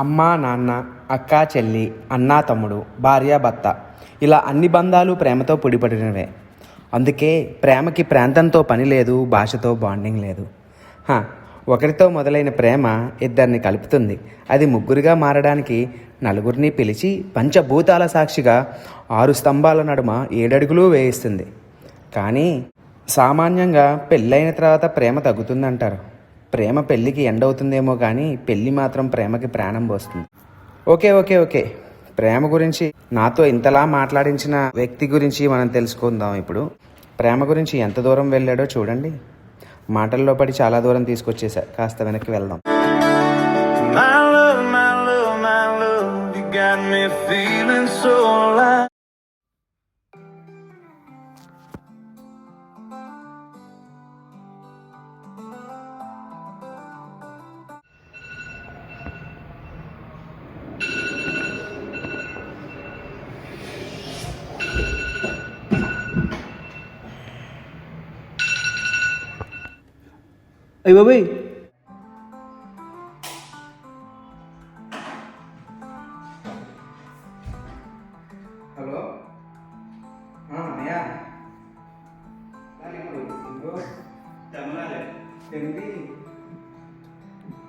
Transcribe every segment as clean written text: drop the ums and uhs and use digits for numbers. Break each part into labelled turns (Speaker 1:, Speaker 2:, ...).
Speaker 1: అమ్మ నాన్న, అక్క చెల్లి, అన్న తమ్ముడు, భార్య భర్త, ఇలా అన్ని బంధాలు ప్రేమతో పొడిపడినవే. అందుకే ప్రేమకి ప్రాంతంతో పని లేదు, భాషతో బాండింగ్ లేదు. ఒకరితో మొదలైన ప్రేమ ఇద్దరిని కలుపుతుంది. అది ముగ్గురుగా మారడానికి నలుగురిని పిలిచి పంచభూతాల సాక్షిగా 6 స్తంభాల నడుమ 7 అడుగులు వేయిస్తుంది. కానీ సామాన్యంగా పెళ్ళైన తర్వాత ప్రేమ తగ్గుతుందంటారు. ప్రేమ పెళ్ళికి ఎండ్ అవుతుందేమో కానీ పెళ్ళి మాత్రం ప్రేమకి ప్రాణం పోస్తుంది. ఓకే ఓకే ఓకే ప్రేమ గురించి నాతో ఇంతలా మాట్లాడించిన వ్యక్తి గురించి మనం తెలుసుకుందాం. ఇప్పుడు ప్రేమ గురించి ఎంత దూరం వెళ్ళాడో చూడండి. మాటల్లో పడి చాలా దూరం తీసుకొచ్చేసా. కాస్త వెనక్కి వెళ్దాం.
Speaker 2: అయ్య బాబాయ్,
Speaker 1: హలో అన్నయ్య, తిరిగి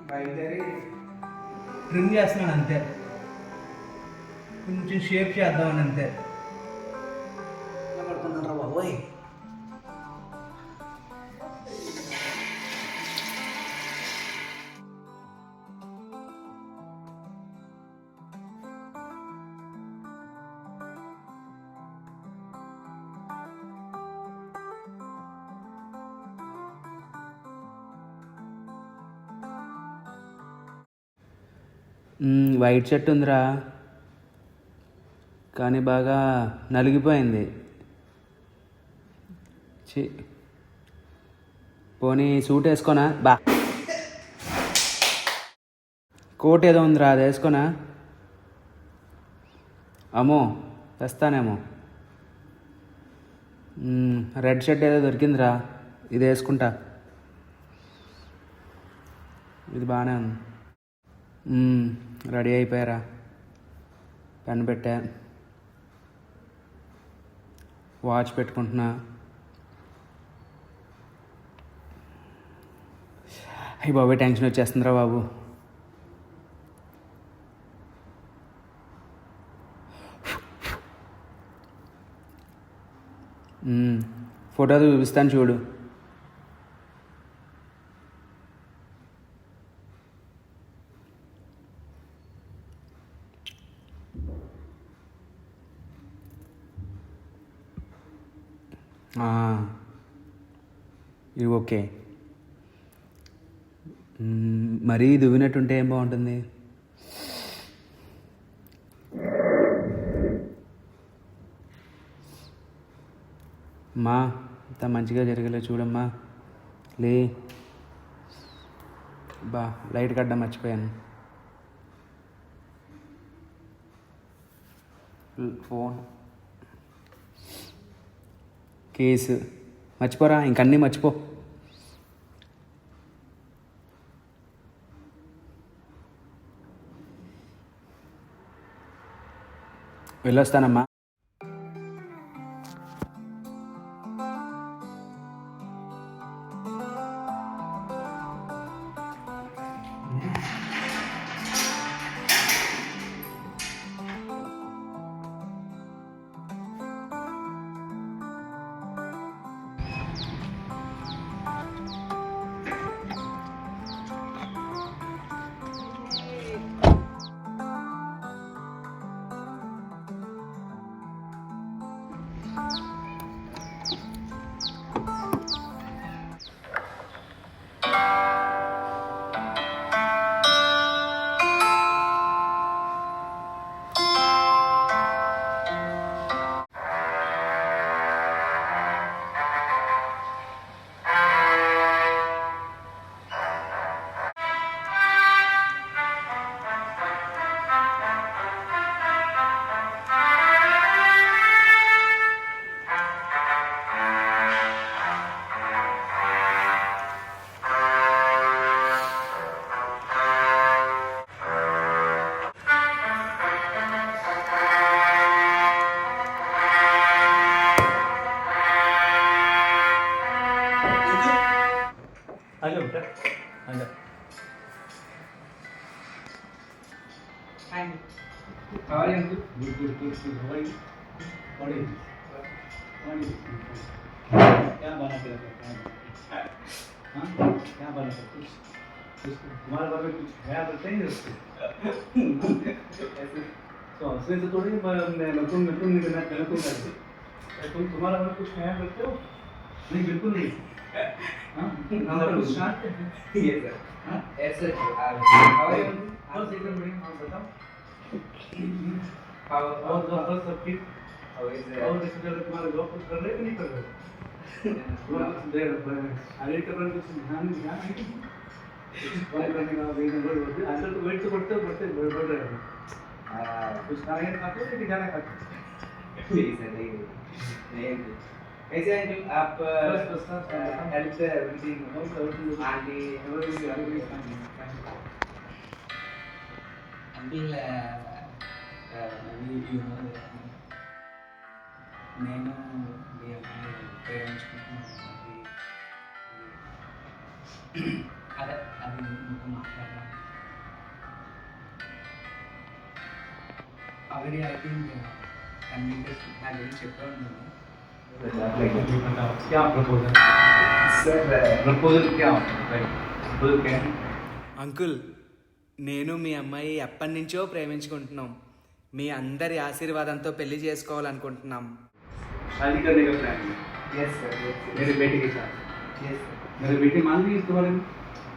Speaker 1: బయలుదేరి
Speaker 2: ట్రిమ్ చేస్తున్నాను అంతే. కొంచెం షేప్ చేద్దామని అంతే. పడుకున్నారా బాబాయ్? వైట్ షర్ట్ ఉందిరా, కానీ బాగా నలిగిపోయింది. పోనీ సూట్ వేసుకోనా? కోట్ ఏదో ఉందిరా, అది వేసుకోనా? అమ్మో తెస్తానేమో. రెడ్ షర్ట్ ఏదో దొరికిందిరా, ఇది వేసుకుంటా. ఇది బాగానే ఉంది. రెడీ అయిపోయారా? పెన్ పెట్టా, వాచ్ పెట్టుకుంటున్నా. అయ్యి బాబు, టెన్షన్ వచ్చేస్తుందిరా బాబు. ఫోటో చూపిస్తాను చూడు. ఇది ఓకే. మరీ దువ్వినట్టుంటే ఏం బాగుంటుంది? అమ్మా, ఇంత మంచిగా జరిగేలా చూడమ్మా. లే లైట్ కట్టడం మర్చిపోయాను. ఫోన్, కేసు మర్చిపోరా, ఇంకన్నీ మర్చిపో. వెళ్ళొస్తానమ్మా. अंदर
Speaker 3: How are you, uncle? Good. How are you? What is this? What is this? क्या बना के रखा है? हाँ? क्या बना के कुछ तुम्हारे बारे में कुछ नया बताते नहीं उसको ऐसे तो हंसने से थोड़ी नकुल निकलना नकुल करते तुम्हारे बारे में कुछ नया करते हो नहीं बिल्कुल नहीं हाँ कुछ शांत है ये सर हाँ ऐसे बस एकदम बढ़िया हाँ बताओ और जॉब सब ठीक और जैसे चलो तुम्हारे जॉब कुछ कर रहे हो कि नहीं कर रहे हो आगे करने कुछ ध्यान है कि कम करने का वेट बढ़ रही है आजकल तो वेट तो बढ़ते बढ़ रहे हैं कुछ खाने खाते हो कि खाना खाते हो
Speaker 1: ठीक है नहीं कैसे अंकल आप
Speaker 3: बस
Speaker 1: हेल्थ एवरीथिंग आंटी
Speaker 2: अंकल నేను మీ అమ్మాయి ప్రేమించుకుంటున్నాను అదే అది మీతో మాట్లాడాను ఆల్రెడీ ఐ థింక్ కమ్యూనికేషన్ నా గురించి చెప్పే ఉన్నాను
Speaker 3: क्या प्रपोजल
Speaker 1: सर
Speaker 3: प्रपोजल क्या प्रपोजल क्या है
Speaker 2: అంకుల్ నేను మీ అమ్మాయి ఎప్పటి నుంచో ప్రేమించుకుంటున్నాం మీ అందరి ఆశీర్వాదంతో పెళ్లి చేసుకోవాలనుకుంటున్నాం
Speaker 3: शादी करने का प्लान है
Speaker 1: यस सर
Speaker 3: मेरे बेटे के साथ
Speaker 1: यस
Speaker 3: मेरे बेटे मान ली इसके बारे में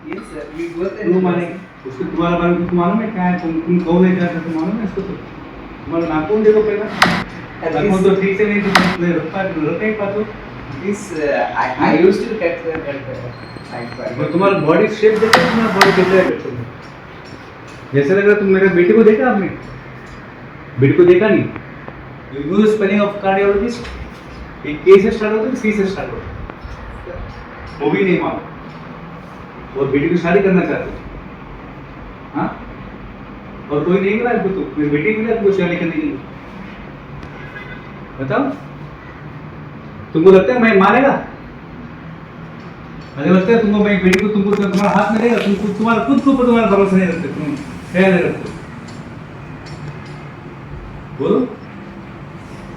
Speaker 1: यस सर वी बोथ
Speaker 3: तुम माने उसको तुम्हारे बारे में कुछ मालूम है क्या है तुम कौन है क्या है तुम मालूम है इसको तो तुम्हारा नाखून देखो पहला नाखून तो ठीक से नहीं तो नहीं रख नहीं पाते
Speaker 1: this I used to cut but
Speaker 3: तुम्हारा बॉडी शेप देखो तुम्हारा बॉडी कैसा है तुमने जैसे लग रहा तुम मेरे बेटे को देखा आपने बेटे को देखा नहीं you know the spelling of cardiologist एक के से स्टार्ट होता है सी से स्टार्ट होता है वो भी नहीं मालूम और बेटी को शादी करना चाहते हो हाँ और कोई नहीं मिला आपको तो मेरी बेटी मिला आपको शादी करने के लिए बताओ तुमको लगता है मैं मारेगा मुझे लगता है तुमको मैं बेटी को तुमको तुम्हारा हाथ में रहेगा तुमको तुम्हारा खुद के ऊपर तुम्हारा भरोसा नहीं रखते तुम ख्याल नहीं रखते बोलो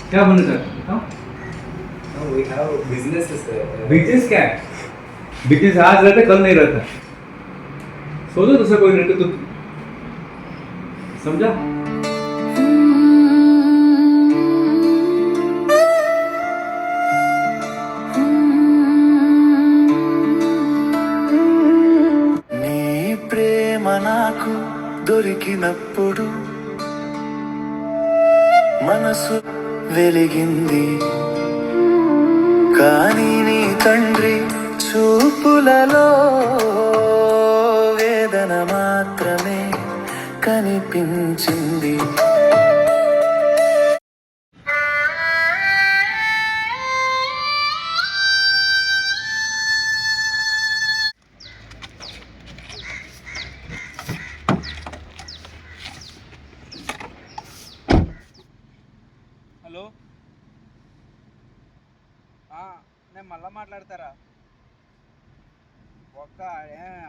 Speaker 3: क्या बनना चाहते हो बताओ
Speaker 1: no we have businesses sir
Speaker 3: business क्या है बिजनेस आज रहता कल नहीं रहता सोचो दूसरा कोई रहते तो समझा
Speaker 4: నీ ప్రేమ నాకు దొరికినప్పుడు మనసు వెలిగింది కానీ నీ తండ్రి చూపులలో వేదన మాత్రమే కనిపించింది
Speaker 2: హలో నేను మళ్ళా మాట్లాడతారా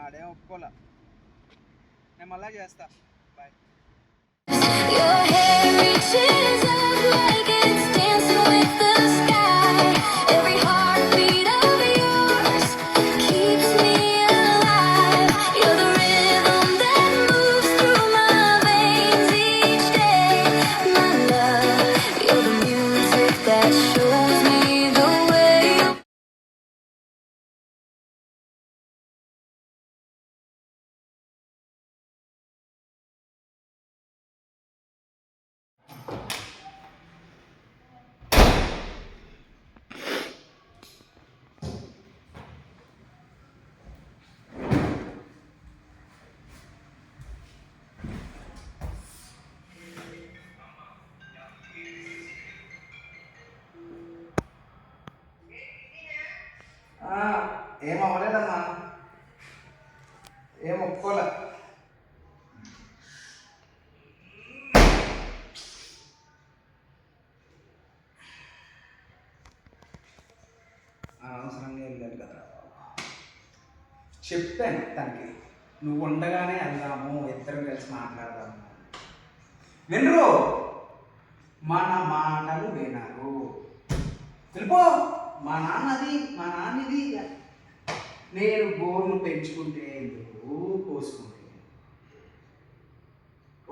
Speaker 2: ఆడేం ఒప్పుకోలే నేను మళ్ళా చేస్తా bye
Speaker 5: Your hair reaches up like it's dancing with the sky. Every heartbeat of yours keeps me alive. You're the rhythm that moves through my veins each day. My love, you're the music that shows me the way.
Speaker 1: ఏం అవ్వలేదమ్మా ఏం ఒప్పుకోలే అనవసరంగా వెళ్ళాను కదా
Speaker 2: చెప్పాను తనకి, నువ్వు ఉండగానే వెళ్దాము, ఇద్దరం కలిసి మాట్లాడదాము. వినరు, మన మాటలు వినరు. వెళ్ళిపో, మా నాన్నది. నేను గోర్లు పెంచుకుంటే ఎందుకు, పోసుకుంటే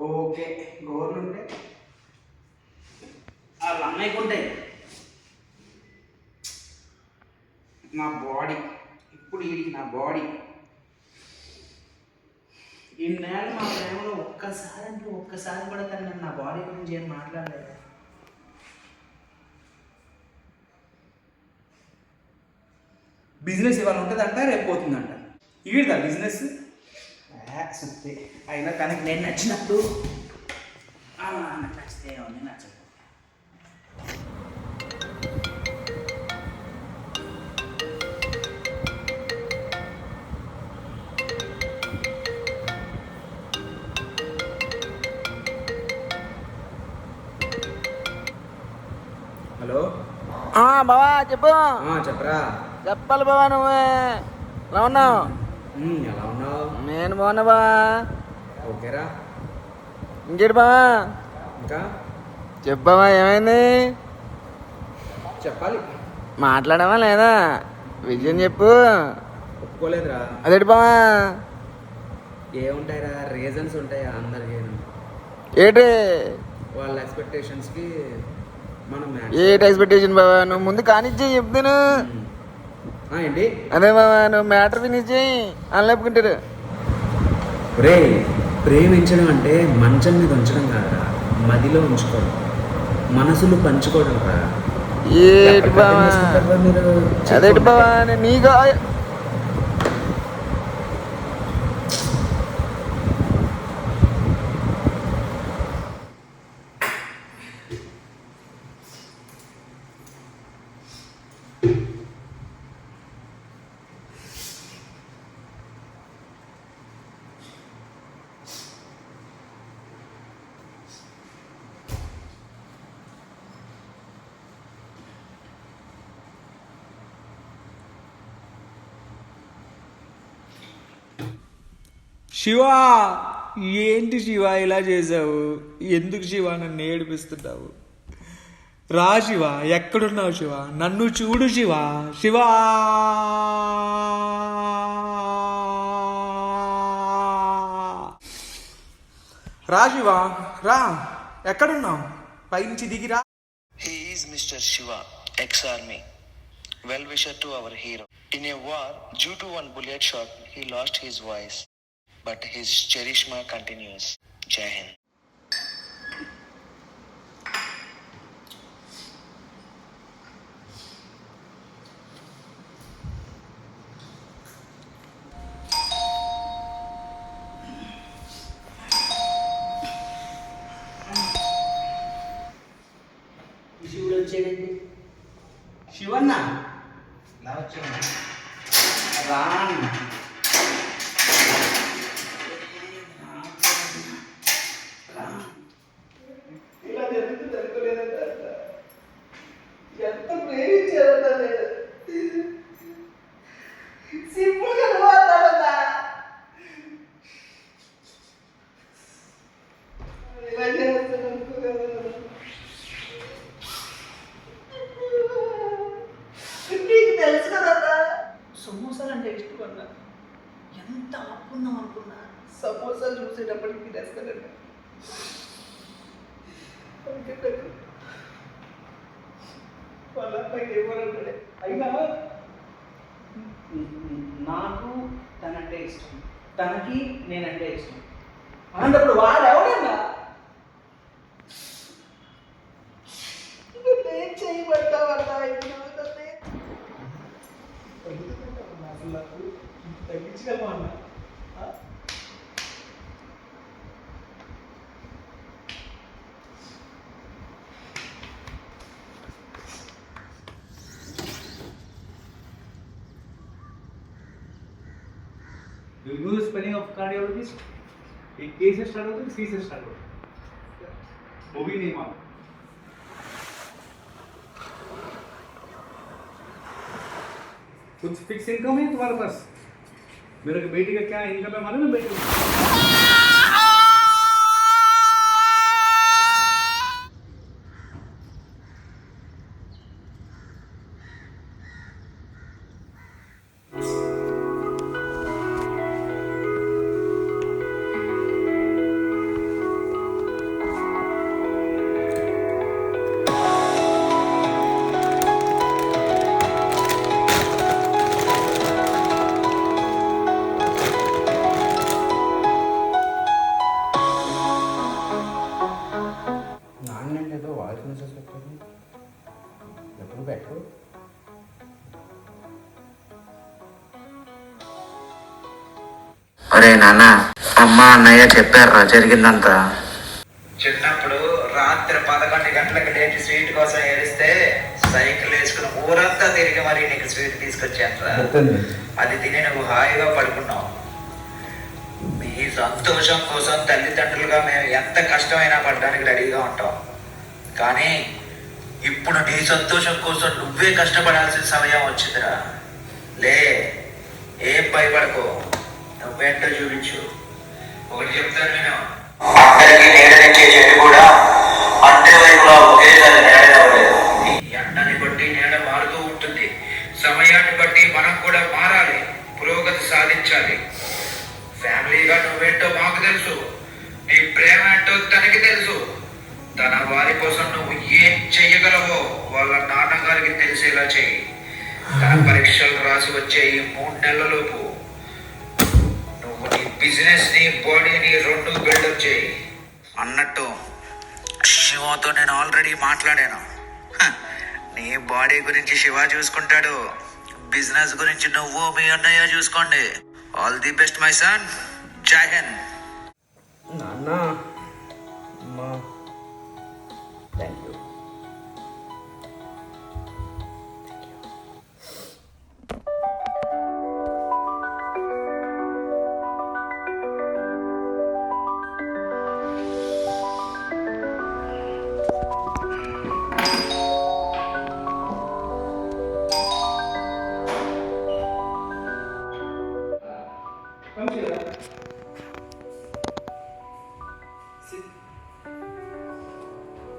Speaker 2: ఓకే, గోర్లు ఉంటే వాళ్ళ అన్నయ్యకు ఉంటాయి. నా బాడీ ఇప్పుడు వీడికి నా బాడీ. ఇన్నేళ్ళు మా ప్రేమలో ఒక్కసారి కూడా తను నన్ను నా బాడీ గురించి ఏం మాట్లాడలేదు. బిజినెస్ ఇవాళ ఉంటుందంట, రేపు పోతుందంట. ఈవిడదా బిజినెస్ సుత్తి. అయినా తనకి నేను నచ్చినప్పుడు నాకు నచ్చితే ఏమని నచ్చదు. హలో
Speaker 1: బావా చెప్పు.
Speaker 2: చెప్పరా.
Speaker 1: చెప్పాలి బావా, నువ్వే ఎలా ఉన్నావు?
Speaker 2: ఎలా ఉన్నావు?
Speaker 1: నేను బాగున్నా బావా.
Speaker 2: ఓకేరా.
Speaker 1: ఇంకేంటి బావా?
Speaker 2: ఇంకా
Speaker 1: చెప్పావా, ఏమైంది?
Speaker 2: చెప్పాలి.
Speaker 1: మాట్లాడవా లేదా? విజయం చెప్పు.
Speaker 2: ఒప్పుకోలేదురా.
Speaker 1: అదేంటి బావా?
Speaker 2: ఏముంటాయిరా, రీజన్స్ ఉంటాయి అందరికీ.
Speaker 1: ఏంటి
Speaker 2: వాళ్ళ ఎక్స్పెక్టేషన్స్కి మనం
Speaker 1: ఏంటి ఎక్స్పెక్టేషన్ బావా? నువ్వు ముందు కానిచ్చే చెప్తాను.
Speaker 2: ఏంటి?
Speaker 1: అదే బావా, నువ్వు మ్యాటర్ ఫినిష్ చేయి, అని లేపుకుంటారు.
Speaker 2: రే, ప్రేమించడం అంటే మంచం మీద ఉంచడం కాదురా, మదిలో ఉంచుకోవడం, మనసులు పంచుకోవడం రా.
Speaker 1: ఏంటి బావా? అదేంటి బావా? నీకు
Speaker 2: శివ, ఏంటి శివ ఇలా చేసావు? ఎందుకు శివ నన్ను ఏడిపిస్తున్నావు? రా శివ, ఎక్కడున్నావు శివ? నన్ను చూడు శివ. శివ, రా శివ, రా. ఎక్కడున్నావు? పైనుంచి దిగిరా.
Speaker 6: He is Mr. Shiva, ex-army, well-wisher to our hero. In a war, due to one bullet shot, he lost his voice, but his charisma continues. Jai Hind.
Speaker 2: శివుడు వచ్చాడండి. శివన్న ఇలా వచ్చాడు. రాను ఇలా జరుగుతుంది అనుకోలేదంట. ఎంత ప్రేమించారంట. సింపుల్గా మాట్లాడదా ఇలా చేస్తాను అనుకోలేదు. నీకు తెలుసు కదన్నా, సమోసాలు అంటే ఇష్టం అన్నా. ఎంత అప్పున్నాం అనుకున్నా, సమోసాలు చూసేటప్పటికి తినేస్తానండి. వాళ్ళ అబ్బాయికి ఏమన్నాడే, అయినా నాకు తనంటే ఇష్టం, తనకి నేనంటే ఇష్టం. అలాంటప్పుడు వాడు ఎవడన్నా ఏం చేయబడతావన్నా? అసలు నాకు తగ్గించగలమా అన్న?
Speaker 3: Do you know the spelling of cardiologist? एक K से स्टार्ट होता है, C से स्टार्ट होता है, वो भी नहीं मालूम. कुछ फिक्स इनकम है तुम्हारे पास? मेरे को बेटी का क्या इनकम है मालूम है बेटी को?
Speaker 1: నాన్న ఏదో వాయిస్ మెసేజ్ పెట్టారు, ఎప్పుడు పెట్టు.
Speaker 7: ఒరే నాన్న, అమ్మ అన్నయ్య చెప్పారా జరిగిందంతా?
Speaker 8: చిన్నప్పుడు రాత్రి 11 గంటలకు లేచి స్వీట్ కోసం ఏడిస్తే సైకిల్ వేసుకుని ఊరంతా తిరిగి మరి నీకు స్వీట్ తీసుకొచ్చాను. అది తిని నువ్వు హాయిగా పడుకున్నావు. మీ సంతోషం కోసం తల్లిదండ్రులుగా మేము ఎంత కష్టమైనా పడడానికి రెడీగా ఉంటాం. కానీ ఇప్పుడు నీ సంతోషం కోసం నువ్వే కష్టపడాల్సిన సమయం వచ్చిందిరా. లే, ఏం భయపడకో, నువ్వేంటో చూపించు. ఒకటి చెప్తాను నేను, అందరికీ నీడనిచ్చే చెట్టు కూడా అన్ని వైపులా ఒకేసారి నీడనివ్వలేదు. ఎండని బట్టి నీడ మారుతూ ఉంటుంది. సమయాన్ని బట్టి మనం కూడా మారాలి, పురోగతి సాధించాలి. ఫ్యామిలీగా నువ్వేంటో మాకు తెలుసు, నీ ప్రేమ ఏంటో తనకి తెలుసు. తన వారి కోసం నువ్వు ఏం చెయ్యగలవో వాళ్ళ నాన్నగారికి తెలిసేలా చెయ్యి. తన పరీక్షలు రాసి వచ్చే ఈ 3 నెలలలోపు నువ్వు నీ బిజినెస్ ని బాడీని 2 బిల్డప్ చేయి. అన్నట్టు శివతో నేను ఆల్రెడీ మాట్లాడాను. నీ బాడీ గురించి శివ చూసుకుంటాడు, బిజినెస్ గురించి నువ్వు మీ అన్నయ్య చూసుకోండి. All the best my son. జై హింద్.
Speaker 1: నాన్న, అమ్మా, థ్యాంక్ యూ.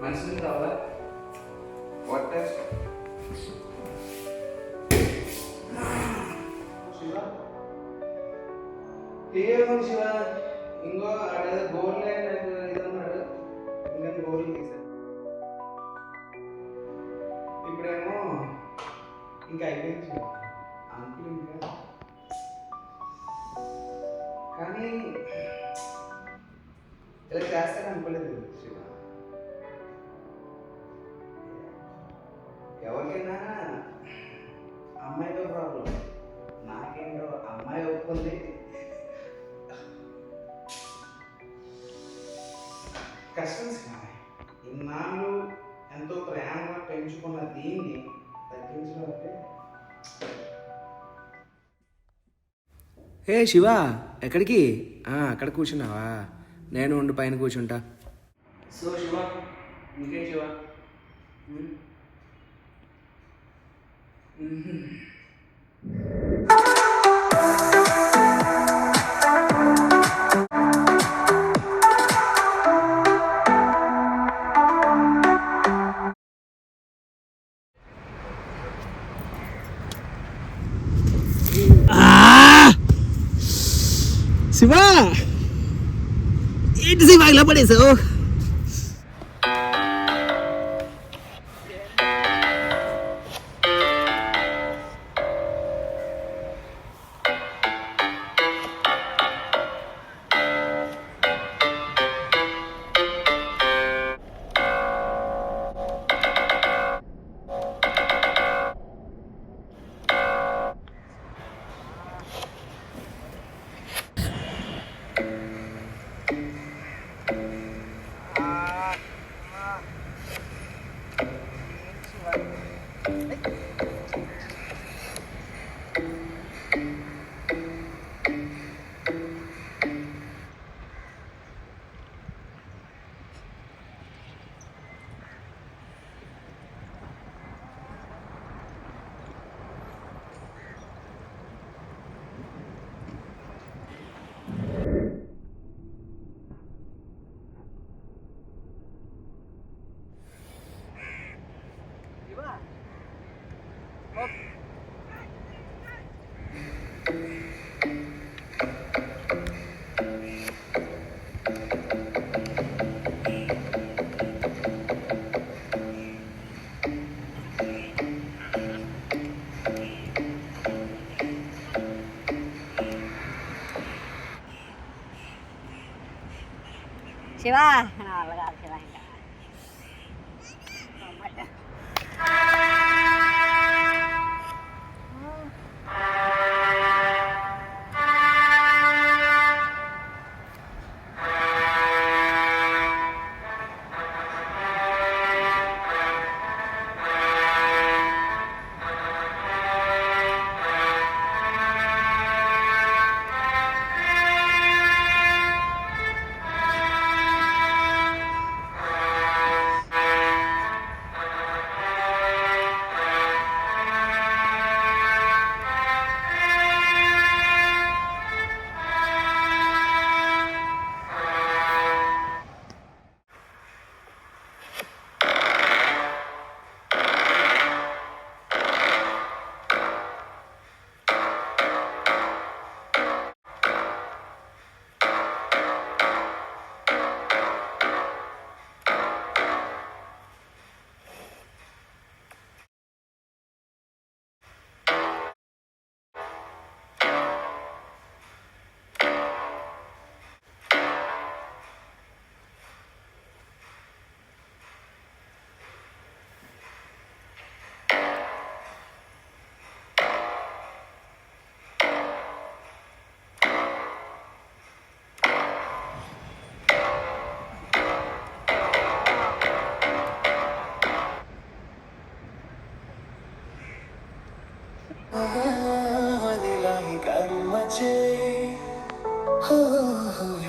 Speaker 1: మనిషిని కావాలా? వాటర్ శివ, ఏమో శివ, ఇంకో అదేదో గోల్ ఇదన్నాడు, ఇంకా గోల్ తీసాడు. ఇప్పుడేమో ఇంకా అయిపోయింది శివ, అంకుల్ ఇంకా. కానీ ఇలా చేస్తాను అనుకోలేదు శివ. ఎవరికైనా అమ్మాయితో ప్రాబ్లం, నాకేంటో అమ్మాయి ఒప్పుకుంది. కష్టం శివ, ఇన్నాళ్ళు ఎంతో ప్రేమగా పెంచుకున్న దీన్ని తగ్గించడం అంటే. ఏ శివ, ఎక్కడికి? అక్కడ కూర్చున్నావా? నేను ఉండి పైన కూర్చుంటా. సో శివ, ఇంకేం శివ? శివ, ఏంటి శివ ఇలా పడేసావు?
Speaker 9: శివ నా వల్ల కాదు శివ ఇంకా
Speaker 4: వదిలాయి కర్మ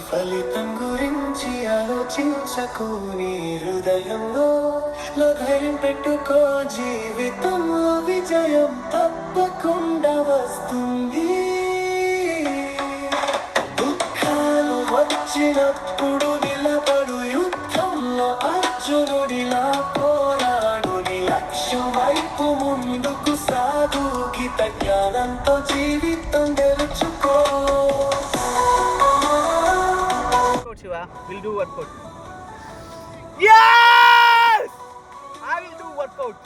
Speaker 4: ఫలితం గురించి ఆలోచించకు నీ హృదయంలో ధైర్యం పెట్టుకో జీవితంలో విజయం తప్పకుండా వస్తుంది దుఃఖాలు వచ్చినప్పుడు నిలబడు యుద్ధంలో అర్జునుడిలా పోరాడు నీ లక్ష్యం వైపు ముందుకు సాగు గీత జ్ఞానంతో జీవితం గెలుచుకో
Speaker 2: Shiva, we'll do workout. Yes! I will do workout.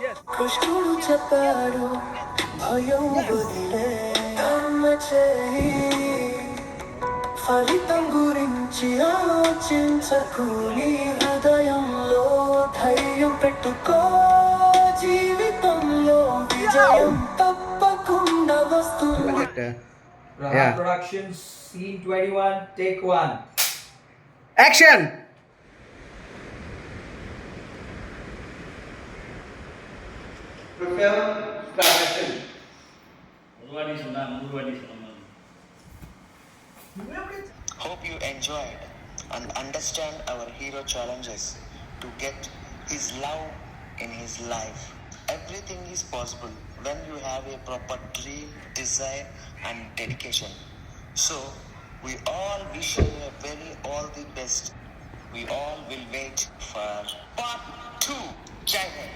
Speaker 2: Yes.
Speaker 4: కృష్ణుడు చెప్పాడు భయం వదిలే కర్మ చేయి ఫలితం గురించి ఆలోచించకు నీ హృదయంలో ధైర్యం పెట్టుకో జీవితంలో విజయం తప్పకుండా వస్తుంది.
Speaker 1: Yeah.
Speaker 3: Production scene 21, take 1.
Speaker 1: Action.
Speaker 3: Prepare, start action.
Speaker 6: Hope you enjoyed and understand our hero challenges to get his love in his life. Everything is possible when you have a proper dream, desire and dedication. So, we all wish you a very all the best. We all will wait for part 2. Jai Hind.